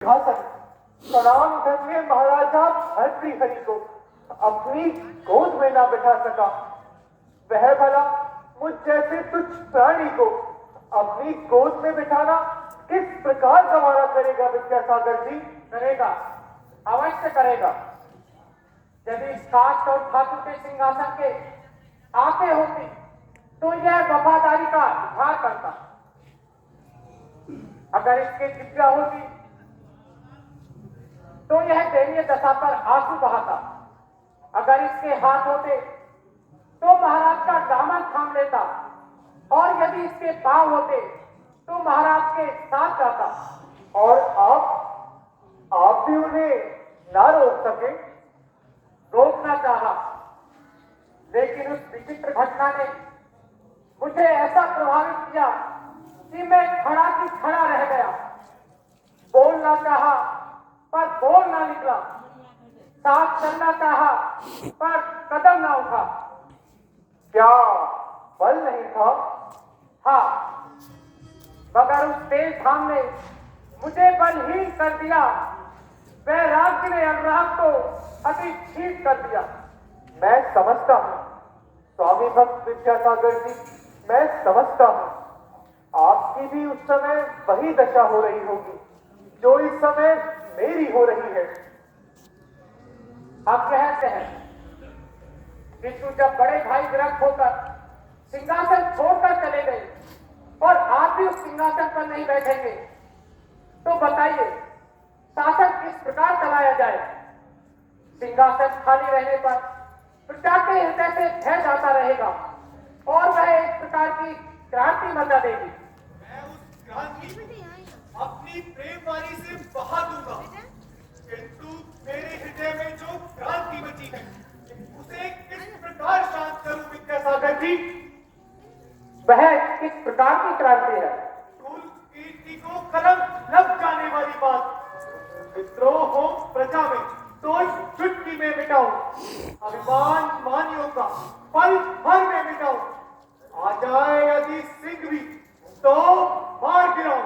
प्रणाम करके महाराजा भर्तृहरि को अपनी गोद में ना बिठा सका, वह भला मुझ जैसे तुच्छ प्राणी को अपनी गोद में बिठाना किस प्रकार गवारा करेगा विद्यासागर जी? करेगा, अवश्य करेगा। यदि काष्ठ और धातु के सिंहासन के आते होती तो यह वफादारी का इजहार करता। अगर इसके दिव्या होती तो यह दयनीय दशा पर आंसू बहाता। अगर इसके हाथ होते तो महाराज का दामन थाम लेता, और यदि इसके पांव होते तो महाराज के साथ जाता। और आप भी उन्हें ना रोक सके? रोकना चाहा, लेकिन उस विचित्र घटना ने मुझे ऐसा प्रभावित किया कि मैं खड़ा की खड़ा रह गया। बोलना चाहा पर बोल ना निकला, साथ चलना चाहा पर कदम ना उठा। क्या बल नहीं था? हाँ, मगर उस तेज धाम ने मुझे बलहीन कर दिया। वैराग्य ने अनुराग को अति ठीक कर दिया। मैं समझता हूँ स्वामी भक्त विद्यासागर जी, मैं समझता हूँ आपकी भी उस समय वही दशा हो रही होगी जो इस समय मेरी हो रही है। आप कहते हैं विष्णु जब बड़े भाई विरक्त होकर सिंहासन छोड़कर चले गए और आप भी उस सिंहासन पर नहीं बैठेंगे, तो बताइए शासन किस प्रकार चलाया जाए? सिंहासन खाली रहने पर प्रजा के हृदय से भय जाता रहेगा और वह एक प्रकार की क्रांति मचा देगी। मैं उस क्रांति अपनी प्रेम वाणी से बहा दूंगा, किंतु मेरे हृदय में जो क्रांति मची है उसे किस प्रकार शांत करूं विद्यासागर जी? वह किस प्रकार की क्रांति है? कुल कीर्ति को कलम लग जाने वाली बात। विद्रोह हो प्रजा में तो चुटकी में मिटाओ, अभिमान मानियों का पल भर में मिटाओ। आ जाए यदि सिंह भी तो मार गिराओ,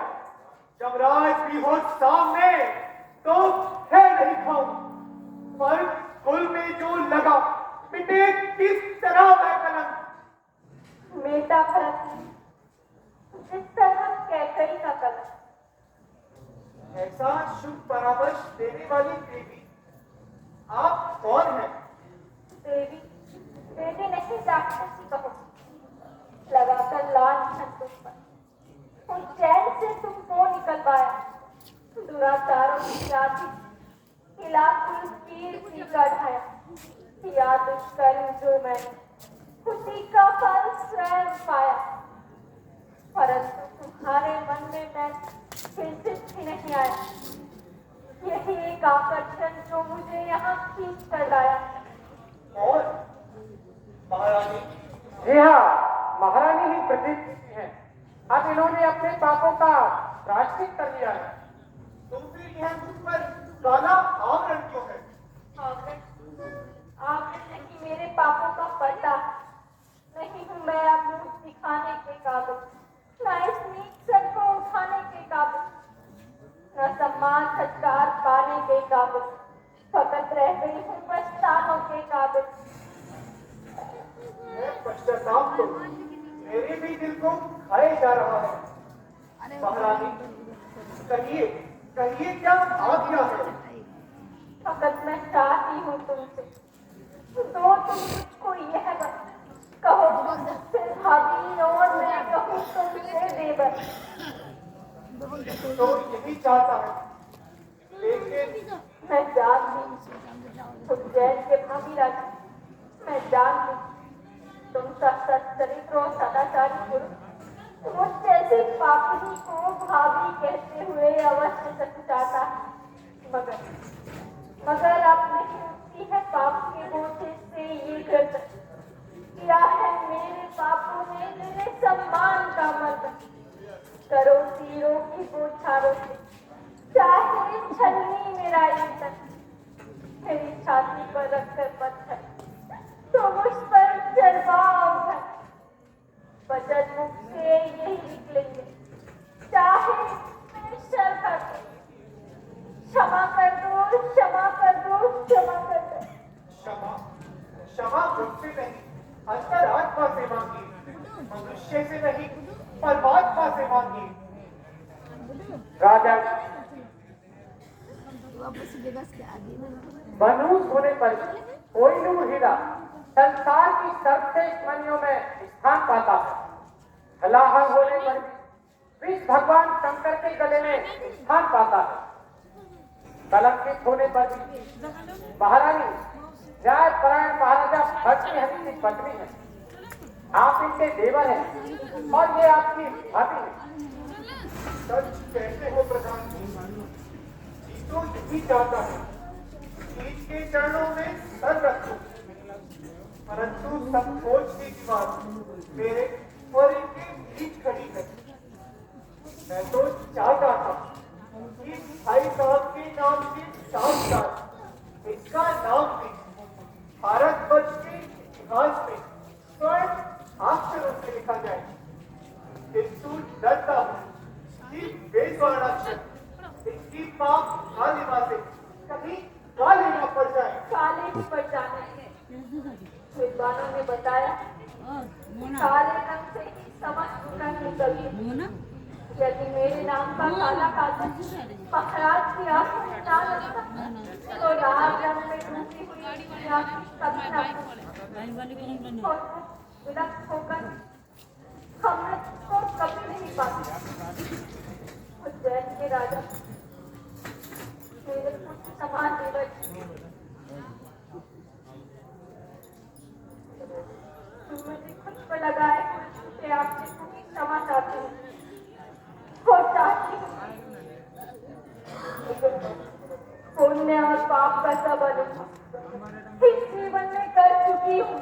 यमराज भी हो सामने तो है नहीं खाऊं। पर कुल में जो लगा मिटे किस तरह वह कलंक। मेटा भरत जिस तरह कैकई का कलंक। ऐसा शुभ परामर्श देने वाली देवी आप कौन हैं? देवी बेटी नहीं राक्षसी कहो, लगाकर लाल छन तुम पर उज्जैन से तुमको निकलवाया। दुराचारों की जाति खिलाफ कीर्ति का ढाया। या दुष्कर्म जो मैंने उसी का फल स्वयं पाया। परंतु तुम्हारे मन में मैं किंचित भी नहीं आया। यही एक आकर्षण जो मुझे यहाँ खींच कर लाया। और महारानी? जी हाँ, महारानी ही प्रतीत है। अब इन्होंने अपने पापों का प्रायश्चित कर लिया है। तो फिर यह मुझ पर काला आवरण क्यों है? आवरण नहीं, मेरे पापों का पर्दा। नहीं हूँ मैं अब मुंह दिखाने के काबिल, न इस नीच सर को उठाने के काबिल, न सम्मान सत्कार पाने के काबिल। फकत रह गई हूँ पछतानों के काबिल। पश्चाताप तो मेरे भी दिल को खाए जा रहा है। महारानी कहिए कहिए क्या आज्ञा है? फकत मैं चाहती हूँ तुमसे तो तुम मुझको यह बस कहो, फिर भाभी और मैं कहूँ तुमसे देवर। तो यही चाहता है, लेकिन मैं जानती उज्जैन के भाभी राजा, मैं जानती तुम सच्चरित्र और सदाचारी पुरुष मुझ जैसे पापी को भाभी कहते हुए अवश्य सचाता है। मगर अब नहीं उठती है पाप के बोझे से ये गर्दन। किया है मेरे पापों ने मेरे सम्मान का मर्दन। करो तीरों की बौछारों से चाहे छलनी मेरा इंधन। मेरी छाती पर रखकर पत्थर तो मुझ पर चढ़वाओ घर। वचन मुख से यही निकलेंगे चाहे मैं शर कर क्षमा मुझसे नहीं, अंतरात्मा से मांगी, मनुष्य से नहीं, परमात्मा से मांगी। राजा, मनुष्य होने पर कोहिनूर हीरा संसार की सर्वश्रेष्ठ मणियों में स्थान पाता है। हलाहल होने पर विष भगवान शंकर के गले में स्थान पाता है। कलंकित होने पर भी महारानी न्यायपरायण महाराजा भर्तृहरि की पत्नी है। आप इनके देवर हैं और ये आपकी भाभी है। सच कैसे हो प्रधान जी? जी तो यही चाहता है, ईश के चरणों में सर रखो, परंतु सब खोजने की बात मेरे और इनके बीच खड़ी है। मैं तो चाहता था कि भाई साहब के नाम के साथ इसका नाम भी भारतवर्ष के इतिहास में स्वर्ण अक्षरों से लिखा जाए, किंतु डरता हूँ कि बेस्वर्णाक्षर इसकी पाप कालिमा से कहीं काले न पड़ जाए। काले भी पड़ जाने विद्वानों ने बताया काले रंग से ही समस्त रंग निकलती। यदि मेरे नाम का काला कागज महाराज की आंखों में ना लगता तो लाल रंग में डूबी हुई आंखें कभी ना खुलती और विरक्त होकर अमृत को कभी नहीं पाती। उज्जैन के राजा मेरे पुत्र समान देवर मुझे खुद को लगाए कि आपसे पूरी क्षमा चाहती हूँ और चाहती हूँ, लेकिन पुण्य और पाप का सब अनुभव इस जीवन में कर चुकी हूँ।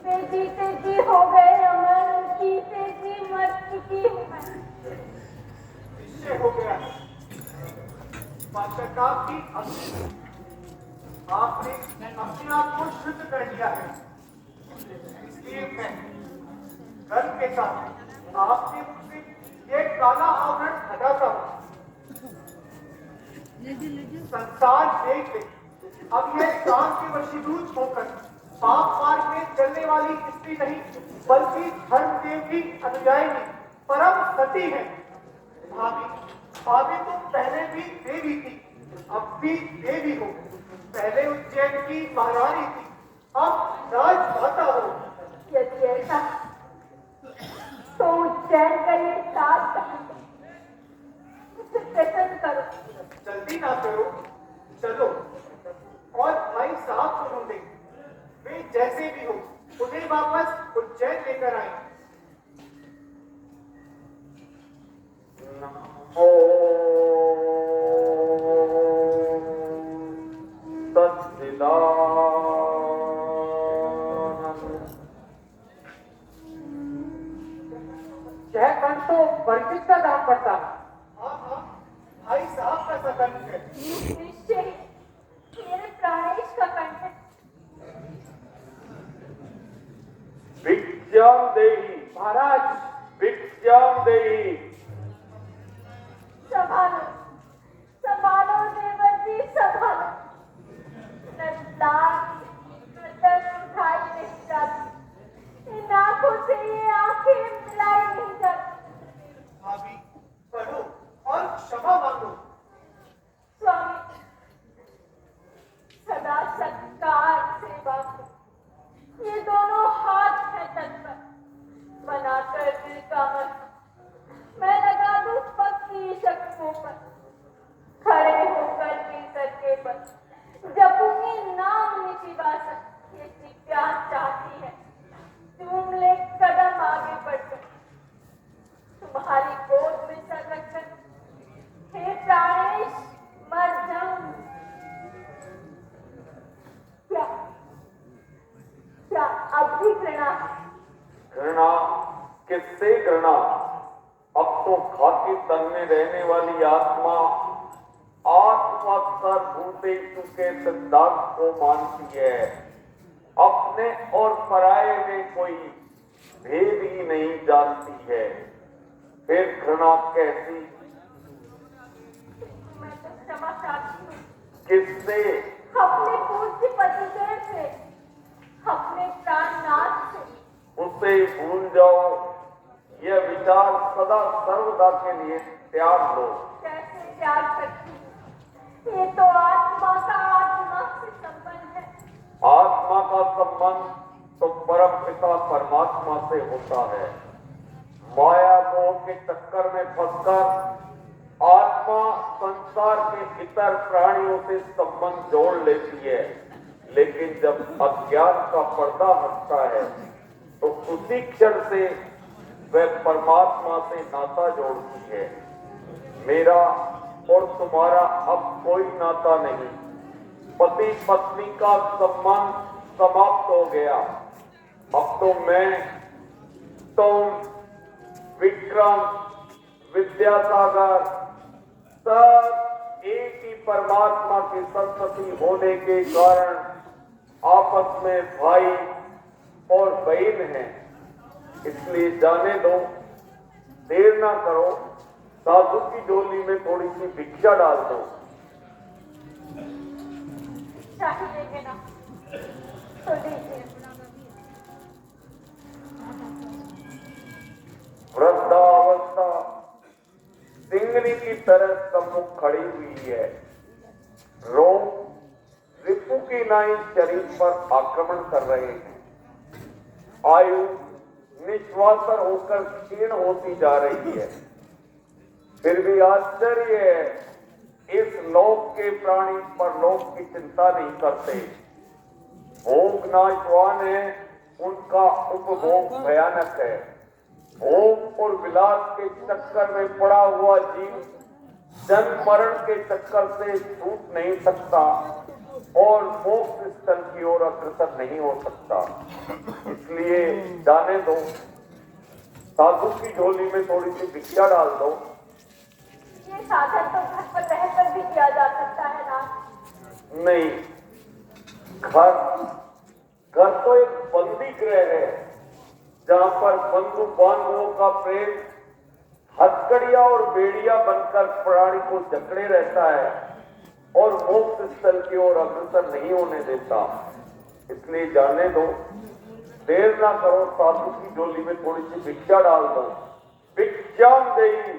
वे जीते जी हो गए अमर, जीते जी मर चुकी हूँ मैं। निश्चय हो गया है माता की अग्नि, आपने अपने आप को शुद्ध कर लिया है। इसलिए मैं गर्व के साथ आपके मुख से ये काला आवरण हटाता हूँ। संसार देख ले, अब यह काम के वशीभूत होकर पाप मार्ग में चलने वाली स्त्री नहीं, बल्कि धर्मदेव की अनुयायिनी परम सती है। भाभी, भाभी तुम पहले भी देवी थी, अब भी देवी हो। पहले उज्जैन की महारानी थी, अब राजमाता हो। यदि ऐसा तो उज्जैन का ये साथ मुझे प्रसन्न करो। जल्दी ना करो, चलो और भाई साहब को ढूंढे। वे जैसे भी हो उन्हें वापस उज्जैन लेकर आए। यह कंठ तो परिचित का दाम पड़ता है। हाँ हाँ, भाई साहब का सकंठ है। निश्चय मेरे प्राणेश का कंठ है। भिक्षाम देहि महाराज, भिक्षाम देहि। संभालो संभालो देवर जी, संभालो। गर्दन उठाई नहीं जाती, इन आंखों से ये आंखें मिलाई नहीं जाती। भाभी पढ़ो और क्षमा मांगो। स्वामी सदा सत्कार सेवा को ये दोनों हाथ हैं तत्पर, बनाकर दिल का मन मैं लगा दूं पक्की शक्तियों पर। खड़े होकर मिलकर के पर जपूंगी नाम निशिवासन। ये जिज्ञासा चाहती है तुम ले कदम आगे बढ़कर, तुम्हारी गोद में सर रखकर हे प्राणेश मर जाऊं। क्या क्या अब भी घृणा? घृणा? किससे घृणा? अब तो खाकी तन में रहने वाली आत्मा आत्मसर भूतेषु के सिद्धांत को मानती है। अपने और पराये में कोई भेद ही नहीं जानती है। फिर घृणा कैसी? मैं तो क्षमा चाहती हूँ किससे? अपने पूज्य पतिदेव से। जाओ, यह विचार सदा सर्वदा के लिए त्याग लो। कैसे त्याग सकती हूँ? ये तो आत्मा का आत्मा से संबंध है। आत्मा का संबंध तो परम पिता परमात्मा से होता है। माया मोह के चक्कर में फंसकर आत्मा संसार के इतर प्राणियों से संबंध जोड़ लेती है, लेकिन जब अज्ञान का पर्दा हटता है तो उसी क्षण से वह परमात्मा से नाता जोड़ती है। मेरा और तुम्हारा अब कोई नाता नहीं। पति पत्नी का संबंध समाप्त हो गया। अब तो मैं, तुम, विक्रम, विद्यासागर सब एक ही परमात्मा की संतति होने के कारण आपस में भाई और बहन हैं। इसलिए जाने दो, देर ना करो, साधु की झोली में थोड़ी सी भिक्षा डाल दो। चाहिए ना तो दीजिए। वृद्धावस्था सिंगनी की तरह सम्मुख खड़ी हुई है। रोग रिपु की नाई शरीर पर आक्रमण कर रहे हैं। आयु निश्वासर होकर क्षीण होती जा रही है। फिर भी आश्चर्य है, इस लोक के प्राणी परलोक की चिंता नहीं करते। भोग नाशवान है, उनका उपभोग भयानक है। भोग और विलास के चक्कर में पड़ा हुआ जीव जन्म मरण के चक्कर से छूट नहीं सकता और मोक्ष स्थल की ओर अग्रसर नहीं हो सकता। इसलिए जाने दो, साधु की झोली में थोड़ी सी भिक्षा डाल दो। ये साधन तो घर पर रहकर भी किया जा सकता है ना? नहीं, घर तो एक बंदी गृह है, जहां पर बंधु बांधवों का प्रेम हथकड़िया और बेड़िया बनकर प्राणी को जकड़े रहता है और मोक्ष स्थल की ओर अग्रसर नहीं होने देता। इसलिए जाने दो, देर ना करो, साधु की झोली में थोड़ी सी भिक्षा डाल दो। भिक्षाम देही,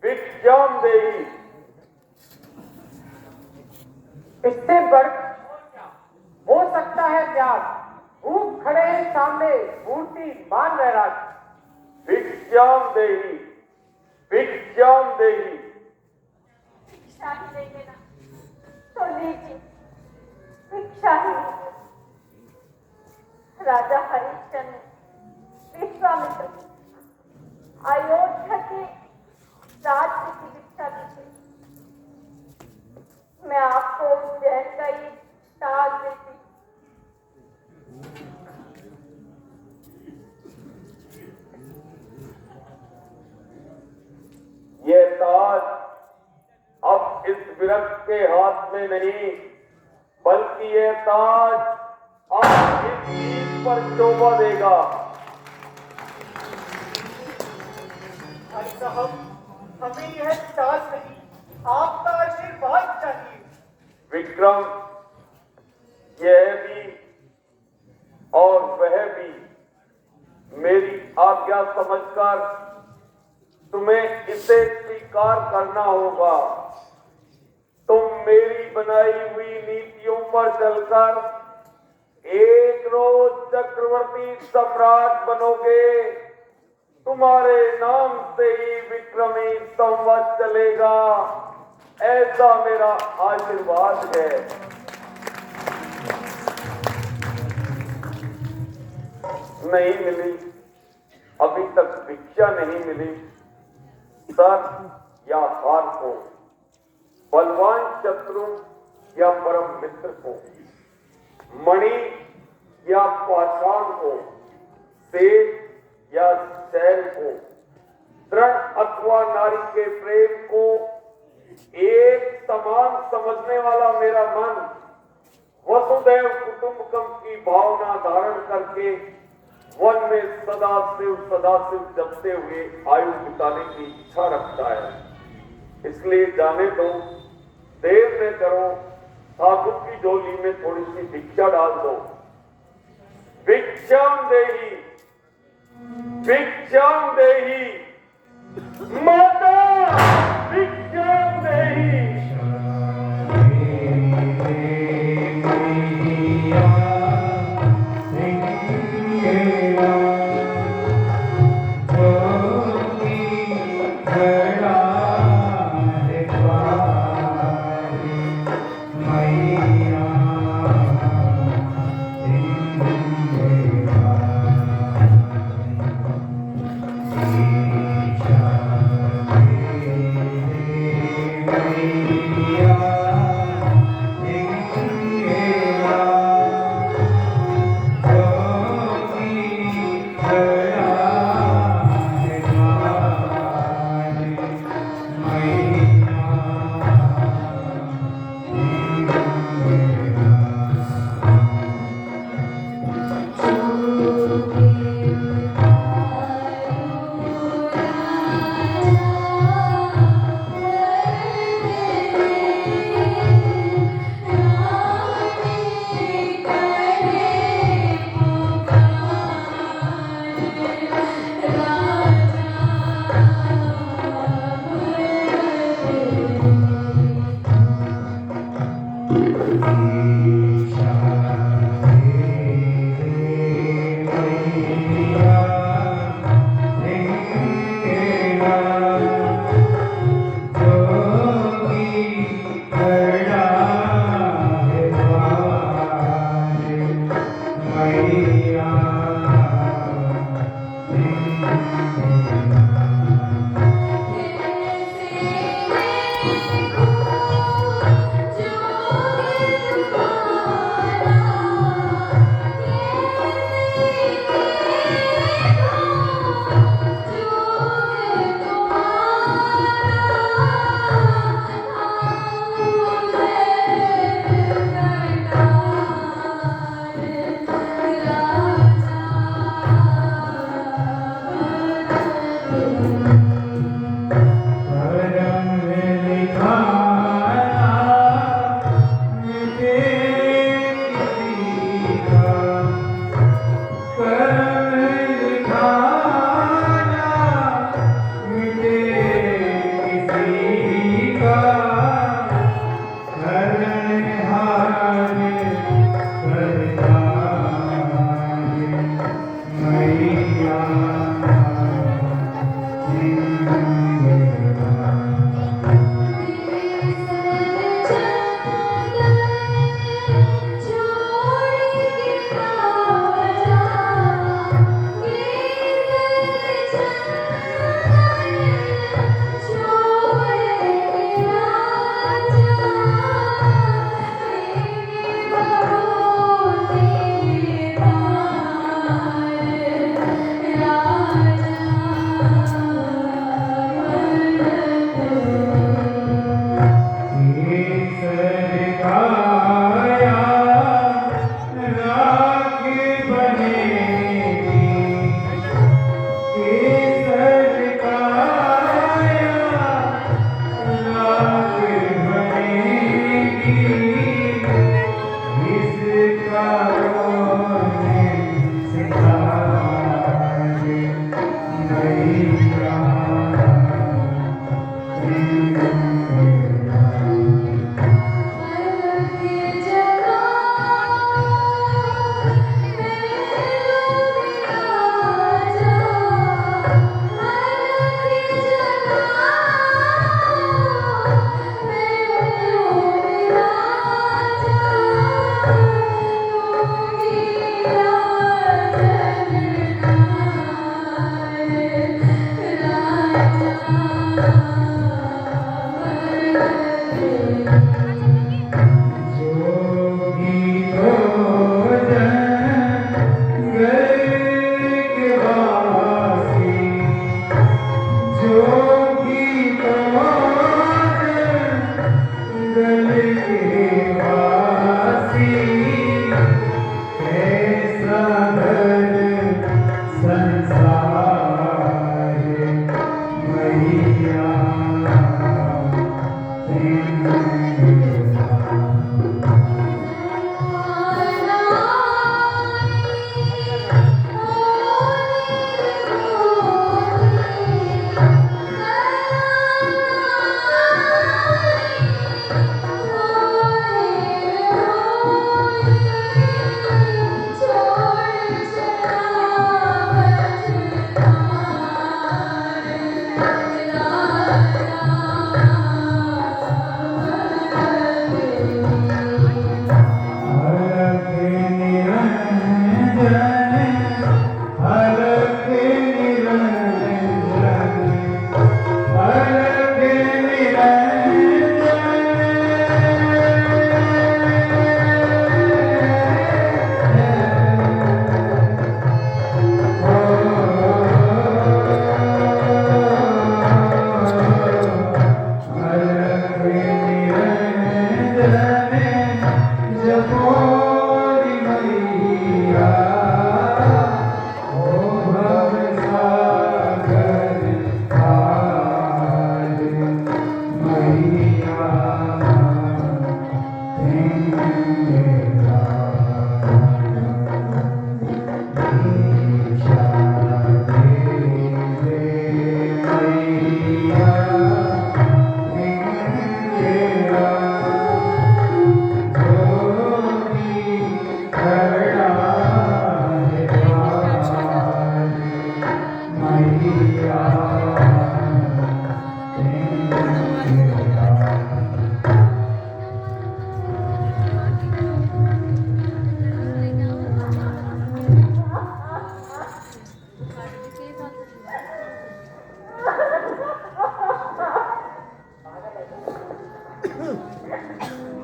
भिक्षाम देही। इससे बढ़ हो सकता है प्यार। भूख खड़े हैं सामने, मूर्ति मान रहा। भिक्षाम देही, भिक्षाम देही। भिक्षा ही देंगे ना तो लीजिए, भिक्षा ही लीजिए। राजा हरिश्चंद्र विश्वामित्र अयोध्या के राज्य की भिक्षा दीजिए। मैं आपको उज्जैन का ये ताज देती। ये ताज अब इस विरक्त के हाथ में नहीं, बल्कि ये ताज अब इस चीज पर शोभा देगा। भाई साहब, हमें यह ताज नहीं, आपका आशीर्वाद चाहिए। विक्रम, यह भी और वह भी मेरी आज्ञा समझकर तुम्हें इसे स्वीकार करना होगा। तुम मेरी बनाई हुई नीतियों पर चलकर एक रोज चक्रवर्ती सम्राट बनोगे। तुम्हारे नाम से ही विक्रमी संवत चलेगा, ऐसा मेरा आशीर्वाद है। नहीं मिली, अभी तक भिक्षा नहीं मिली। सर या हार को, बलवान शत्रु या परम मित्र को, मणि या पाषाण को, तेज या शैल को, दृढ़ अथवा नारी के प्रेम को एक समान समझने वाला मेरा मन वसुदैव कुटुंबकम की भावना धारण करके वन में सदाशिव जपते हुए आयु बिताने की इच्छा रखता है। इसलिए जाने दो, देर न करो, साधु की झोली में थोड़ी सी भिक्षा डाल दो। भिक्षाम देही, भिक्षाम देहि माता, भिक्षाम देहि। Shall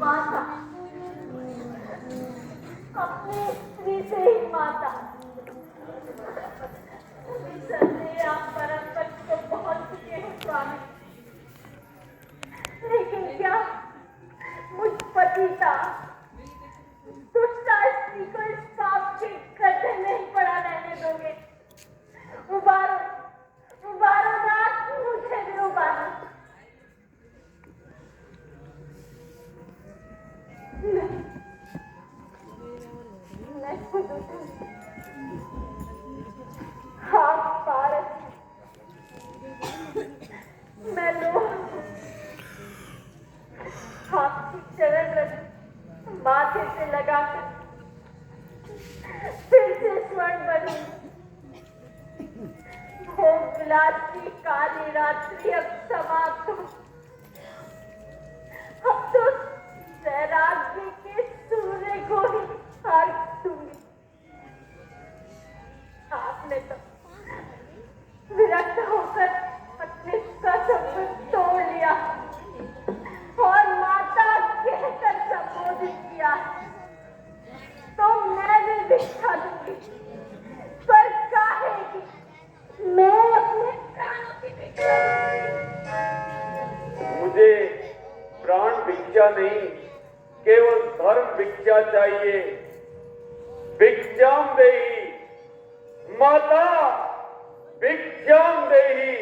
माता, अपनी स्त्री से ही माता। सदैव आप परम पद को पहुंच चुके हैं स्वामी, लेकिन क्या मुझ पतिता दुष्टा स्त्री को इस पाप के गड्ढे में ही पड़ा रहने दोगे? उबारो, उबारो नाथ, मुझे भी उबारो। मैं खुद उठूंगी। आप पारस, मैं लोहा हूँ। आपकी चरण रज माथे से लगाकर फिर से स्वर्ण बनूंगी। भोग विलास की काली रात्रि अब समाप्त हो। अब तो वैराग्य के सूर्य को ही आग दूंगी। आपने तो विरक्त होकर अपने कसम तोड़ लिया और माता कहकर संबोधित किया, तो मैं भी भिक्षा दूंगी, पर काहे की मैं अपने प्राणों की भिक्षा दूंगी। मुझे प्राण भिक्षा नहीं, केवल धर्म भिक्षा चाहिए। भिक्षाम देहि माता, भिक्षाम देहि।